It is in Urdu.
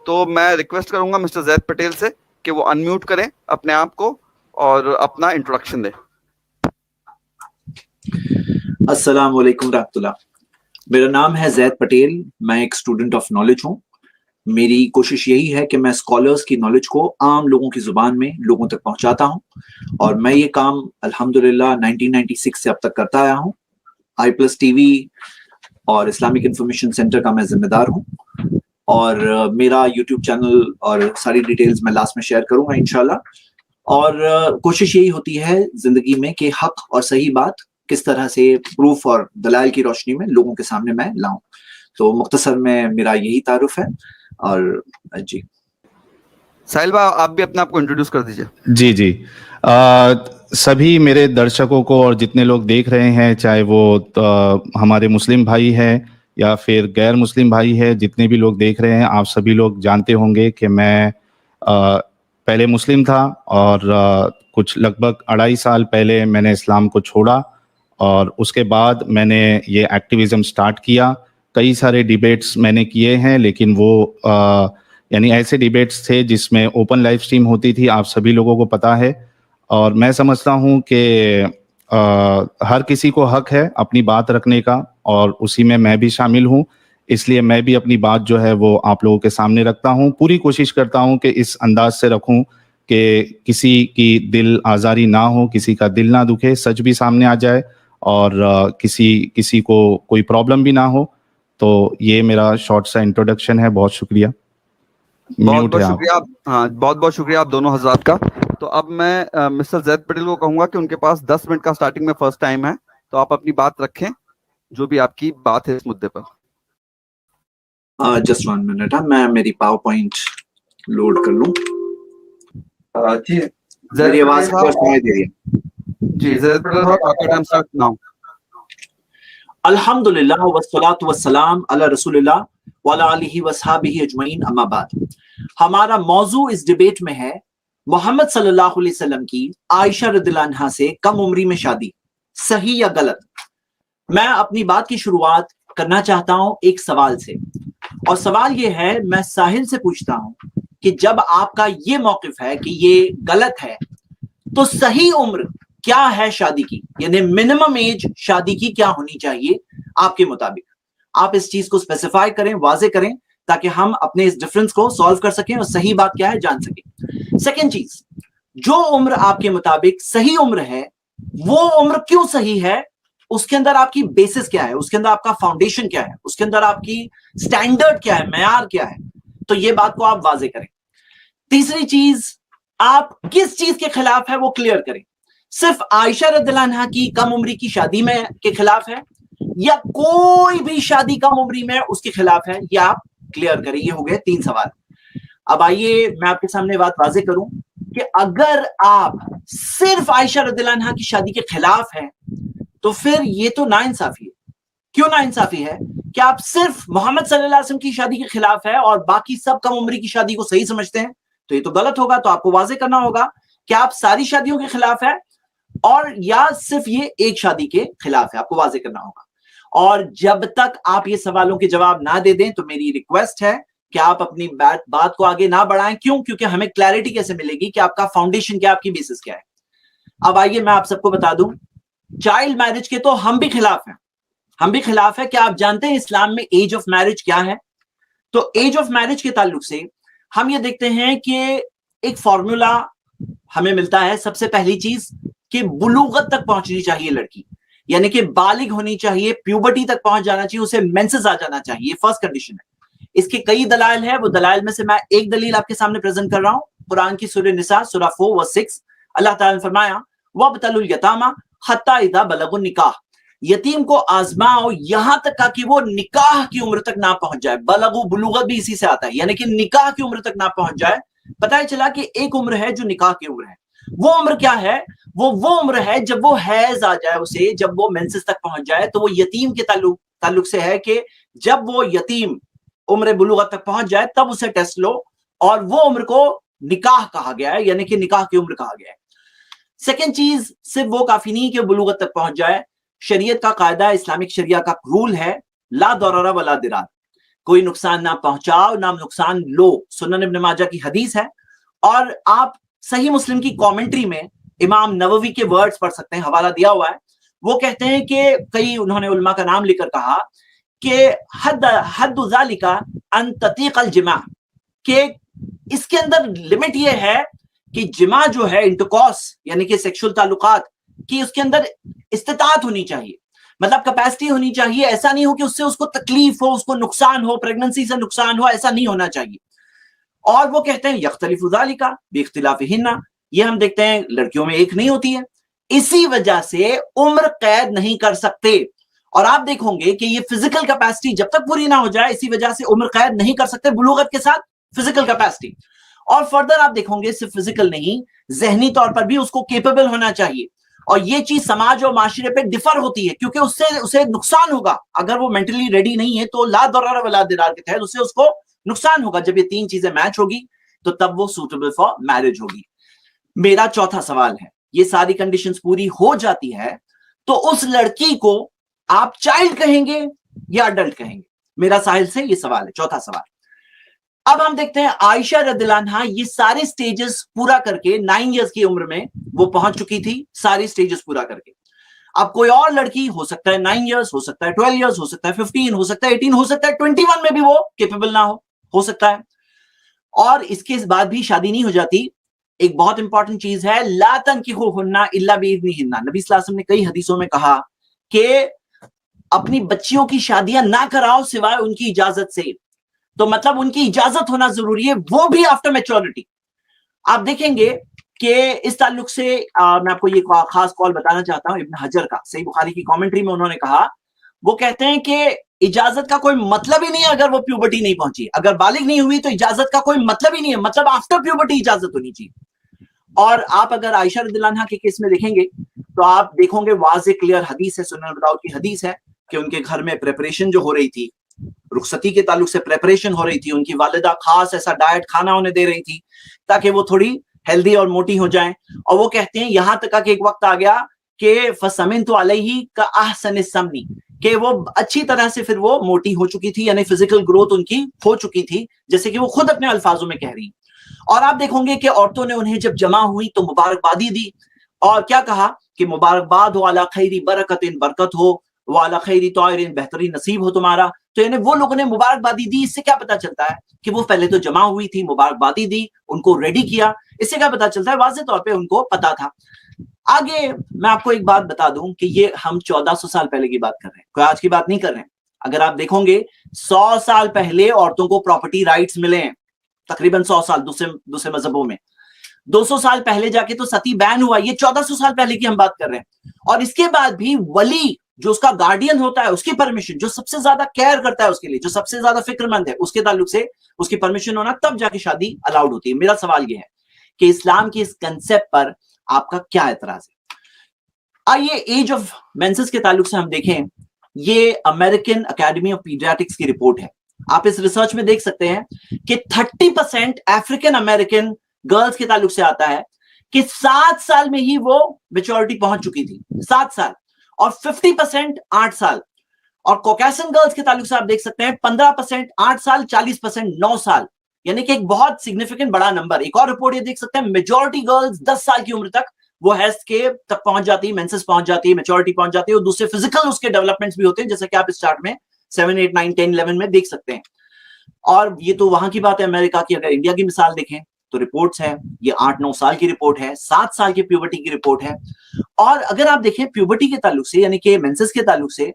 تو میں ریکویسٹ کروں گا مسٹر زید پٹیل سے کہ وہ انمیوٹ کریں اپنے آپ کو اور اپنا انٹروڈکشن دیں. السلام علیکم رحمۃ اللہ. میرا نام ہے زید پٹیل. میں ایک اسٹوڈنٹ آف نالج ہوں. میری کوشش یہی ہے کہ میں اسکالرس کی نالج کو عام لوگوں کی زبان میں لوگوں تک پہنچاتا ہوں, اور میں یہ کام الحمدللہ 1996 سے اب تک کرتا آیا ہوں. آئی پلس ٹی وی اور اسلامک انفارمیشن سینٹر کا میں ذمہ دار ہوں, اور میرا یوٹیوب چینل اور ساری ڈیٹیلز میں لاسٹ میں شیئر کروں گا انشاءاللہ. اور کوشش یہی ہوتی ہے زندگی میں کہ حق اور صحیح بات کس طرح سے پروف اور دلائل کی روشنی میں لوگوں کے سامنے میں لاؤں. تو مختصر میں میرا یہی تعارف ہے. اور جی ساحل بھائی آپ بھی اپنے آپ کو انٹروڈیوس کر دیجیے. جی سبھی میرے درشکوں کو اور جتنے لوگ دیکھ رہے ہیں, چاہے وہ ہمارے مسلم بھائی ہیں یا پھر غیر مسلم بھائی ہے, جتنے بھی لوگ دیکھ رہے ہیں, آپ سبھی لوگ جانتے ہوں گے کہ میں پہلے مسلم تھا اور کچھ لگ بھگ 2.5 سال پہلے میں نے اسلام کو چھوڑا, اور اس کے بعد میں نے یہ ایکٹیویزم سٹارٹ کیا. کئی سارے ڈیبیٹس میں نے کیے ہیں, لیکن وہ یعنی ایسے ڈیبیٹس تھے جس میں اوپن لائیو سٹریم ہوتی تھی, آپ سبھی لوگوں کو پتہ ہے. اور میں سمجھتا ہوں کہ ہر کسی کو حق ہے اپنی بات رکھنے کا, اور اسی میں بھی شامل ہوں. اس لیے میں بھی اپنی بات جو ہے وہ آپ لوگوں کے سامنے رکھتا ہوں. پوری کوشش کرتا ہوں کہ اس انداز سے رکھوں کہ کسی کی دل آزاری نہ ہو, کسی کا دل نہ دکھے, سچ بھی سامنے آ جائے, اور کسی کو کوئی پرابلم بھی نہ ہو. تو یہ میرا شارٹ سا انٹروڈکشن ہے. بہت شکریہ. بہت بہت شکریہ. ہاں بہت بہت شکریہ آپ دونوں حضرات کا. تو اب میں مسٹر زید پٹیل کو کہوں گا کہ ان کے پاس 10 منٹ کا سٹارٹنگ میں فرسٹ ٹائم ہے, تو آپ اپنی بات رکھیں, جو بھی آپ کی بات ہے اس مدعے پر. جسٹ 1 منٹ, میں میری پاور پوائنٹ لوڈ کر لوں. جی میری آواز کو سنائی دے رہی ہے؟ جی زید پٹیل صاحب آپ کا ٹائم سٹارٹ ناؤ. الحمدللہ والصلاة والسلام علی رسول اللہ وعلی آلہ وصحبہ اجمعین, اما بعد. ہمارا موضوع اس ڈیبیٹ میں ہے محمد صلی اللہ علیہ وسلم کی عائشہ رضی اللہ عنہا سے کم عمری میں شادی, صحیح یا غلط. میں اپنی بات کی شروعات کرنا چاہتا ہوں ایک سوال سے, اور سوال یہ ہے, میں ساحل سے پوچھتا ہوں کہ جب آپ کا یہ موقف ہے کہ یہ غلط ہے, تو صحیح عمر کیا ہے شادی کی, یعنی منیمم ایج شادی کی کیا ہونی چاہیے آپ کے مطابق. آپ اس چیز کو اسپیسیفائی کریں, واضح کریں, تاکہ ہم اپنے اس ڈفرنس کو سالو کر سکیں اور صحیح بات کیا ہے جان سکیں. سیکنڈ چیز, جو عمر آپ کے مطابق صحیح عمر ہے, وہ عمر کیوں صحیح ہے, اس کے اندر آپ کی بیسس کیا ہے, اس کے اندر آپ کا فاؤنڈیشن کیا ہے, اس کے اندر آپ کی سٹینڈرڈ کیا ہے, معیار کیا ہے. تو یہ بات کو آپ واضح کریں. تیسری چیز, آپ کس چیز کے خلاف ہے وہ کلیئر کریں. صرف عائشہ رضی اللہ عنہا کی کم عمری کی شادی میں کے خلاف ہے, یا کوئی بھی شادی کم عمری میں اس کے خلاف ہے, یہ آپ کلیئر کریں. یہ ہو گئے 3 سوال. اب آئیے میں آپ کے سامنے بات واضح کروں کہ اگر آپ صرف عائشہ رضی اللہ عنہا کی شادی کے خلاف ہیں, تو پھر یہ تو ناانصافی ہے. کیوں ناانصافی ہے کہ آپ صرف محمد صلی اللہ علیہ وسلم کی شادی کے خلاف ہے اور باقی سب کم عمری کی شادی کو صحیح سمجھتے ہیں. تو یہ تو غلط ہوگا. تو آپ کو واضح کرنا ہوگا کہ آپ ساری شادیوں کے خلاف ہے, اور یا صرف یہ ایک شادی کے خلاف ہے. آپ کو واضح کرنا ہوگا. اور جب تک آپ یہ سوالوں کے جواب نہ دے دیں, تو میری ریکویسٹ ہے کہ آپ اپنی بات کو آگے نہ بڑھائیں. کیوں؟ کیونکہ ہمیں کلیئرٹی کیسے ملے گی کہ آپ کا فاؤنڈیشن کیا, آپ کی بیسس کیا ہے. اب آئیے میں آپ سب کو بتا دوں, چائلڈ میرج کے تو ہم بھی خلاف ہیں. ہم بھی خلاف ہے. کیا آپ جانتے ہیں اسلام میں ایج آف میرج کیا ہے؟ تو ایج آف میرج کے تعلق سے ہم یہ دیکھتے ہیں کہ ایک فارمولا ہمیں ملتا ہے. سب سے پہلی چیز کہ بلوغت تک پہنچنی چاہیے لڑکی, یعنی کہ بالغ ہونی چاہیے, پیوبرٹی تک پہنچ جانا چاہیے, اسے مینسز آ جانا چاہیے. فرسٹ کنڈیشن ہے. اس کے کئی دلائل ہیں. وہ دلائل میں سے میں ایک دلیل آپ کے سامنے پریزنٹ کر رہا ہوں. قرآن کی سورہ نساء سورہ 4 ورس 6 اللہ تعالیٰ نے فرمایا وَابْتَلُوا الْيَتَامَى حَتَّى إِذَا بَلَغُوا النِّكَاحَ, یتیم کو آزماؤ یہاں تک کہ وہ نکاح کی عمر تک نہ پہنچ جائے. بلغو بلوغت بھی اسی سے آتا ہے, یعنی کہ نکاح کی عمر تک نہ پہنچ جائے. پتہ ہی چلا کہ ایک عمر ہے جو نکاح کی عمر ہے. وہ عمر کیا ہے؟ وہ عمر ہے جب وہ حیض آ جائے اسے, جب وہ مینسز تک پہنچ جائے. تو وہ یتیم کے تعلق سے ہے کہ جب وہ یتیم عمر بلوغت تک پہنچ جائے تب اسے ٹیسٹ لو, اور وہ عمر کو نکاح کہا گیا ہے, یعنی کہ نکاح کی عمر کہا گیا ہے. سیکنڈ چیز, صرف وہ کافی نہیں کہ بلوغت تک پہنچ جائے. شریعت کا قاعدہ, اسلامک شریعہ کا رول ہے لا ضرر ولا ضرار, کوئی نقصان نہ پہنچاؤ نہ نقصان لو، سنن ابن ماجہ کی حدیث ہے. اور آپ صحیح مسلم کی کامنٹری میں امام نووی کے ورڈز پڑھ سکتے ہیں، حوالہ دیا ہوا ہے. وہ کہتے ہیں کہ کئی انہوں نے علماء کا نام لے کر کہا کہ حد ذالک ان تطیق الجماع، کہ اس کے اندر لمٹ یہ ہے کہ جماع جو ہے انٹرکورس یعنی کہ سیکشل تعلقات کی اس کے اندر استطاعت ہونی چاہیے، مطلب کیپیسٹی ہونی چاہیے. ایسا نہیں ہو کہ اس سے اس کو تکلیف ہو، اس کو نقصان ہو، پریگننسی سے نقصان ہو، ایسا نہیں ہونا چاہیے. اور وہ کہتے ہیں یختلف ذالک باختلافہن، یہ ہم دیکھتے ہیں لڑکیوں میں ایک نہیں ہوتی ہے، اسی وجہ سے عمر قید نہیں کر سکتے. اور آپ دیکھو گے کہ یہ فزیکل کیپیسٹی جب تک پوری نہ ہو جائے اسی وجہ سے عمر قید نہیں کر سکتے بلوغت کے ساتھ فزیکل کیپیسٹی. اور فردر آپ دیکھو گے صرف فزیکل نہیں، ذہنی طور پر بھی اس کو کیپیبل ہونا چاہیے. اور یہ چیز سماج اور معاشرے پہ ڈفر ہوتی ہے کیونکہ اس سے اسے نقصان ہوگا. اگر وہ مینٹلی ریڈی نہیں ہے تو لا ضرر ولا ضرار کے تحت اس کو نقصان ہوگا. جب یہ تین چیزیں میچ ہوگی تو تب وہ سوٹیبل فار میرج ہوگی. میرا چوتھا سوال ہے، یہ ساری کنڈیشنز پوری ہو جاتی ہے تو اس لڑکی کو آپ چائلڈ کہیں گے یا اڈلٹ کہیں گے؟ میرا ساحل سے یہ سوال ہے، چوتھا سوال. اب ہم دیکھتے ہیں عائشہ رضی اللہ عنہا یہ سارے سٹیجز پورا کر کے 9 ایئرز کی عمر میں وہ پہنچ چکی تھی، ساری سٹیجز پورا کر کے. اب کوئی اور لڑکی ہو سکتا ہے 9 ایئرز، ہو سکتا ہے 12 ایئرز، ہو سکتا ہے 15، ہو سکتا ہے 18، ہو سکتا ہے 21 میں بھی وہ کیپیبل نہ ہو سکتا ہے. اور اس کے بعد بھی شادی نہیں ہو جاتی. ایک بہت امپورٹنٹ چیز ہے، لا تنکحوہن الا باذنہن. نبی صلی اللہ علیہ وسلم نے کئی حدیثوں میں کہا کہ اپنی بچیوں کی شادیاں نہ کراؤ سوائے ان کی اجازت سے. تو مطلب ان کی اجازت ہونا ضروری ہے، وہ بھی آفٹر میچورٹی. آپ دیکھیں گے کہ اس تعلق سے میں آپ کو یہ خاص کال بتانا چاہتا ہوں. ابن حجر کا صحیح بخاری کی کامنٹری میں انہوں نے کہا، وہ کہتے ہیں کہ اجازت کا کوئی مطلب ہی نہیں ہے اگر وہ پیوبرٹی نہیں پہنچی. اگر بالغ نہیں ہوئی تو اجازت کا کوئی مطلب ہی نہیں ہے، مطلب آفٹر پیوبرٹی اجازت ہونی چاہیے. اور آپ اگر عائشہ رضی اللہ عنہا کے کیس میں دیکھیں گے تو آپ دیکھو گے واضح کلیئر حدیث ہے، سنن ابی داؤد کی حدیث ہے کہ ان کے گھر میں پریپریشن جو ہو رہی تھی، رخصتی کے تعلق سے پریپریشن ہو رہی تھی. ان کی والدہ خاص ایسا ڈائٹ کھانا انہیں دے رہی تھی تاکہ وہ تھوڑی ہیلدی اور موٹی ہو جائیں. اور وہ کہتے ہیں یہاں تک کہ ایک وقت آ گیا کہ فسمنت علیہ کاحسن السمن، کہ وہ اچھی طرح سے پھر وہ موٹی ہو چکی تھی، یعنی فزیکل گروتھ ان کی ہو چکی تھی، جیسے کہ وہ خود اپنے الفاظوں میں کہہ رہی. اور آپ دیکھو گے کہ عورتوں نے انہیں جب جمع ہوئی تو مبارکبادی دی اور کیا کہا کہ مبارکباد ہو، علی خیری برکت، برکت ہو، وعلی خیری طائر، بہترین نصیب ہو تمہارا. تو یعنی وہ لوگوں نے مبارکبادی دی. اس سے کیا پتا چلتا ہے کہ وہ پہلے تو جمع ہوئی تھی، مبارکبادی دی، ان کو ریڈی کیا. اس سے کیا پتا چلتا ہے؟ واضح طور پہ ان کو پتا تھا. آگے میں آپ کو ایک بات بتا دوں کہ یہ ہم 1400 سال پہلے کی بات کر رہے ہیں، کوئی آج کی بات نہیں کر رہے ہیں. اگر آپ دیکھو گے 100 سال پہلے عورتوں کو پراپرٹی رائٹس ملے ہیں، تقریباً 100 سال دوسرے مذہبوں میں. 200 سال پہلے جا کے تو ستی بین ہوا. یہ 1400 سال پہلے کی ہم بات کر رہے ہیں. اور اس کے بعد بھی ولی جو اس کا گارڈین ہوتا ہے، اس کی پرمیشن، جو سب سے زیادہ کیئر کرتا ہے اس کے لیے، جو سب سے زیادہ فکر مند ہے، اس کے تعلق سے اس کی پرمیشن ہونا، تب جا کے شادی الاؤڈ ہوتی ہے. میرا سوال یہ ہے کہ اسلام کی اس کنسپٹ پر آپ کا کیا اعتراض ہے؟ آئیے ایج آف مینسز کے تعلق سے ہم دیکھیں. یہ امریکن اکیڈمی آف پیڈیاٹرکس کی رپورٹ ہے. آپ اس ریسرچ میں دیکھ سکتے ہیں کہ 30% افریقن امریکن گرلز کے تعلق سے آتا ہے کہ 7 سال میں ہی وہ میچورٹی پہنچ چکی تھی، 7 سال. اور 50% 8 سال. اور کوکیسن گرلز کے تعلق سے آپ دیکھ سکتے ہیں 15% 8 سال، 40% 9 سال. یعنی کہ ایک بہت سگنیفیکنٹ بڑا نمبر. ایک اور رپورٹ یہ دیکھ سکتے ہیں میجورٹی گرلز 10 سال کی عمر تک وہ ہیز کے تک پہنچ جاتی ہے، مینسز پہنچ جاتی ہے، میچورٹی پہنچ جاتی ہے. اور دوسرے فزیکل اس کے ڈیولپمنٹس بھی ہوتے ہیں جیسے کہ آپ اس چارٹ میں 7 8 9 10 11 میں دیکھ سکتے ہیں. اور یہ تو وہاں کی بات ہے امریکہ کی. اگر انڈیا کی مثال دیکھیں تو رپورٹس ہے، یہ 8 9 سال کی رپورٹ ہے، 7 سال کی پیوبرٹی کی رپورٹ ہے. اور اگر آپ دیکھیں پیوبرٹی کے تعلق سے یعنی کہ مینسز کے تعلق سے